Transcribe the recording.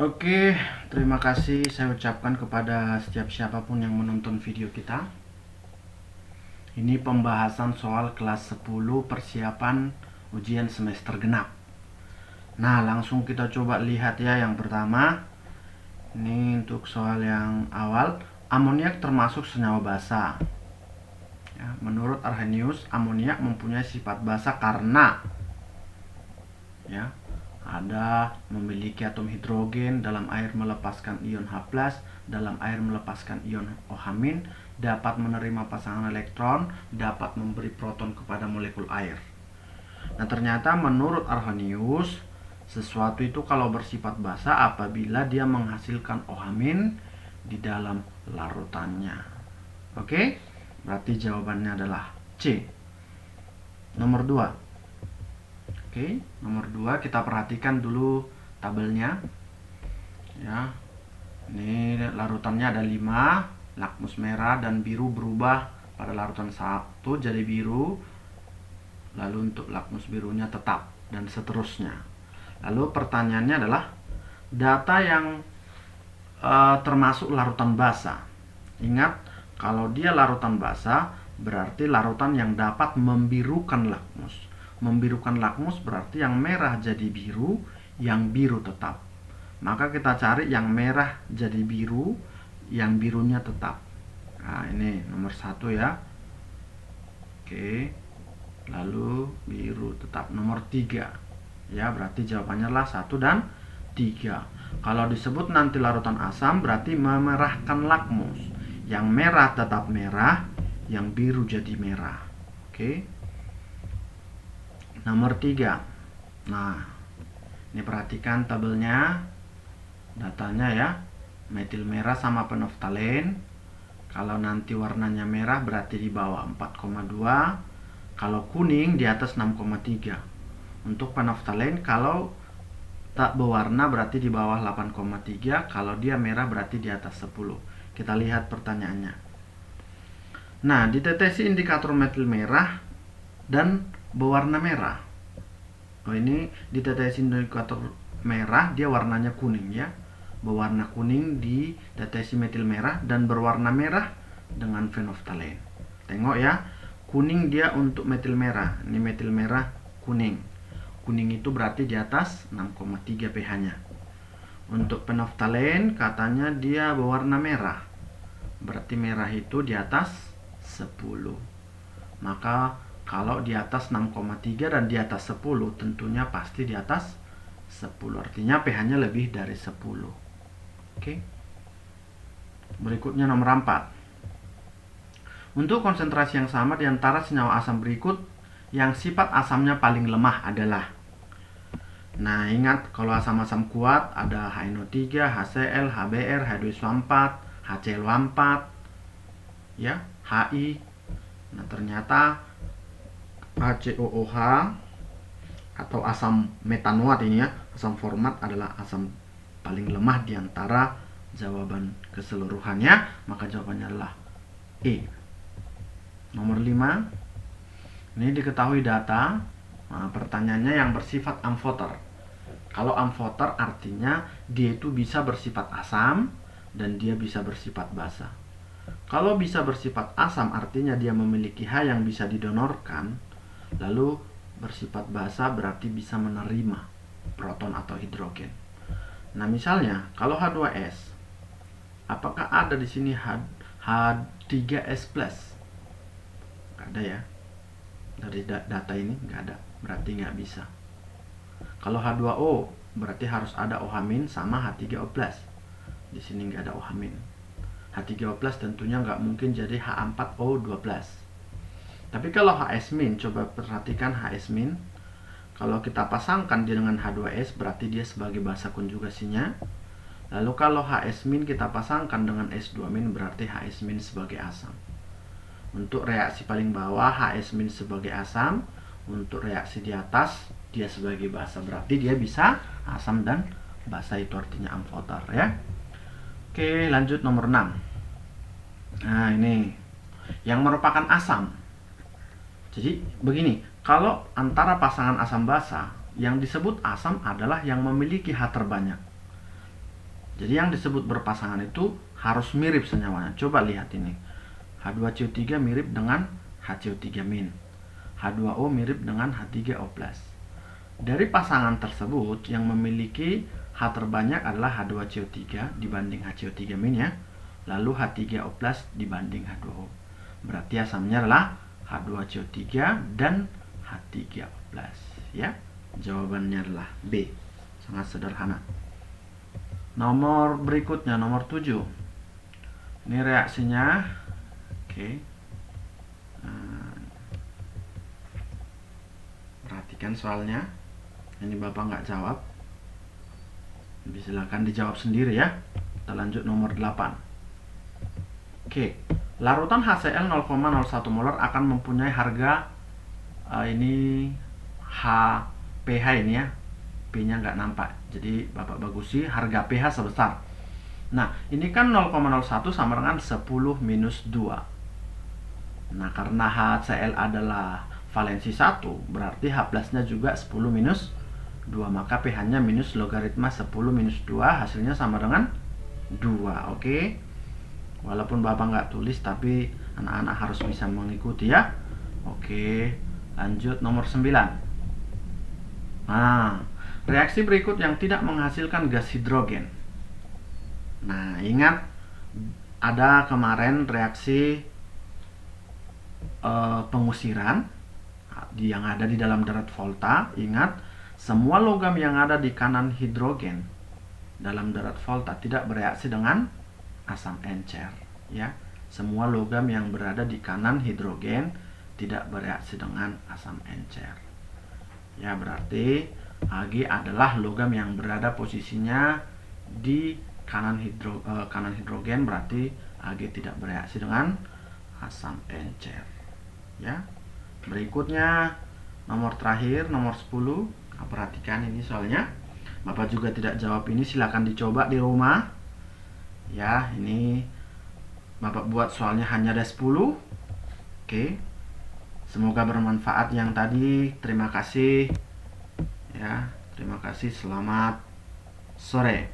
Oke, terima kasih saya ucapkan kepada setiap siapapun yang menonton video kita. Ini pembahasan soal kelas 10 persiapan ujian semester genap. Nah, langsung kita coba lihat ya yang pertama. Ini untuk soal yang awal, amoniak termasuk senyawa basa. Ya, menurut Arrhenius, amoniak mempunyai sifat basa karena ya, ada memiliki atom hidrogen, dalam air melepaskan ion H+, dalam air melepaskan ion OH-, dapat menerima pasangan elektron, dapat memberi proton kepada molekul air. Nah, ternyata menurut Arrhenius, sesuatu itu kalau bersifat basa apabila dia menghasilkan OH- di dalam larutannya. Oke? Berarti jawabannya adalah C. Nomor 2. Oke, nomor 2 kita perhatikan dulu tabelnya. Ya. Ini larutannya ada 5, lakmus merah dan biru berubah pada larutan 1 jadi biru. Lalu untuk lakmus birunya tetap dan seterusnya. Lalu pertanyaannya adalah data yang termasuk larutan basa. Ingat, kalau dia larutan basa berarti larutan yang dapat membirukan lakmus. Membirukan lakmus berarti yang merah jadi biru, yang biru tetap. Maka kita cari yang merah jadi biru, yang birunya tetap. Nah, ini nomor 1 ya. Oke. Lalu biru tetap nomor 3. Ya, berarti jawabannya adalah 1 dan 3. Kalau disebut nanti larutan asam berarti memerahkan lakmus. Yang merah tetap merah, yang biru jadi merah. Oke. Nomor 3. Nah, ini perhatikan tabelnya, datanya ya. Metil merah sama penoftalen. Kalau nanti warnanya merah berarti di bawah 4,2. Kalau kuning di atas 6,3. Untuk penoftalen kalau tak berwarna berarti di bawah 8,3. Kalau dia merah berarti di atas 10. Kita lihat pertanyaannya. Nah, ditetesi indikator metil merah dan berwarna merah. Oh, ini ditetesi indikator merah, dia warnanya kuning ya. Berwarna kuning di detesi metil merah dan berwarna merah dengan fenoftalen. Tengok ya, kuning dia untuk metil merah. Ini metil merah kuning. Kuning itu berarti di atas 6,3 pH-nya. Untuk penoftalen katanya dia berwarna merah. Berarti merah itu di atas 10. Maka kalau di atas 6,3 dan di atas 10 tentunya pasti di atas 10. Artinya pH-nya lebih dari 10. Oke. Berikutnya nomor 4. Untuk konsentrasi yang sama di antara senyawa asam berikut, yang sifat asamnya paling lemah adalah. Nah, ingat kalau asam-asam kuat ada HNO3, HCl, HBr, H2SO4, HClO4, ya, HI. Nah, ternyata HCOOH atau asam metanoat ini ya, asam format adalah asam paling lemah di antara jawaban keseluruhannya, maka jawabannya adalah E. Nomor 5. Ini diketahui data. Nah, pertanyaannya yang bersifat amfoter. Kalau amfoter artinya dia itu bisa bersifat asam dan dia bisa bersifat basa. Kalau bisa bersifat asam artinya dia memiliki H yang bisa didonorkan. Lalu bersifat basa berarti bisa menerima proton atau hidrogen. Nah, misalnya kalau H2S, apakah ada di sini H3S+? Nggak ada ya. Dari data ini nggak ada, berarti nggak bisa. Kalau H2O berarti harus ada OH- sama H3O+. Di sini nggak ada OH-. H3O+ tentunya nggak mungkin jadi H4O2+. Tapi kalau HS-, coba perhatikan HS-. Kalau kita pasangkan dia dengan H2S berarti dia sebagai basa konjugasinya. Lalu kalau HS- kita pasangkan dengan S2- berarti HS- sebagai asam. Untuk reaksi paling bawah HS- sebagai asam, untuk reaksi di atas dia sebagai basa. Berarti dia bisa asam dan basa, itu artinya amfoter ya. Oke, lanjut nomor 6. Nah, ini yang merupakan asam. Jadi begini, kalau antara pasangan asam basa, yang disebut asam adalah yang memiliki H terbanyak. Jadi yang disebut berpasangan itu harus mirip senyawanya. Coba lihat ini. H2CO3 mirip dengan HCO3-. H2O mirip dengan H3O+. Dari pasangan tersebut yang memiliki H terbanyak adalah H2CO3 dibanding HCO3- ya. Lalu H3O+ dibanding H2O. Berarti asamnya adalah H2CO3 dan H3O+, ya. Jawabannya adalah B. Sangat sederhana. Nomor berikutnya, nomor 7. Ini reaksinya. Oke. Perhatikan soalnya. Ini Bapak nggak jawab. Silakan dijawab sendiri ya. Kita lanjut nomor 8. Oke. Larutan HCl 0,01 molar akan mempunyai harga ini pH ini ya. P-nya nggak nampak. Jadi Bapak bagusi harga pH sebesar. Nah, ini kan 0,01 sama dengan 10 minus 2. Nah, karena HCl adalah valensi 1, berarti H plusnya juga 10 minus 2. Maka pH-nya minus logaritma 10 minus 2, hasilnya sama dengan 2. Oke. Walaupun Bapak nggak tulis, tapi anak-anak harus bisa mengikuti ya. Oke, lanjut nomor 9. Nah, reaksi berikut yang tidak menghasilkan gas hidrogen. Nah, ingat ada kemarin reaksi pengusiran yang ada di dalam deret volta. Ingat, semua logam yang ada di kanan hidrogen dalam deret volta tidak bereaksi dengan asam encer, ya. Semua logam yang berada di kanan hidrogen tidak bereaksi dengan asam encer. Ya, berarti Ag adalah logam yang berada posisinya di kanan hidrogen, berarti Ag tidak bereaksi dengan asam encer. Ya. Berikutnya nomor terakhir, nomor 10. Nah, perhatikan ini soalnya. Bapak juga tidak jawab ini, silakan dicoba di rumah. Ya, ini Bapak buat soalnya hanya ada 10. Oke. Semoga bermanfaat yang tadi. Terima kasih. Ya, terima kasih. Selamat sore.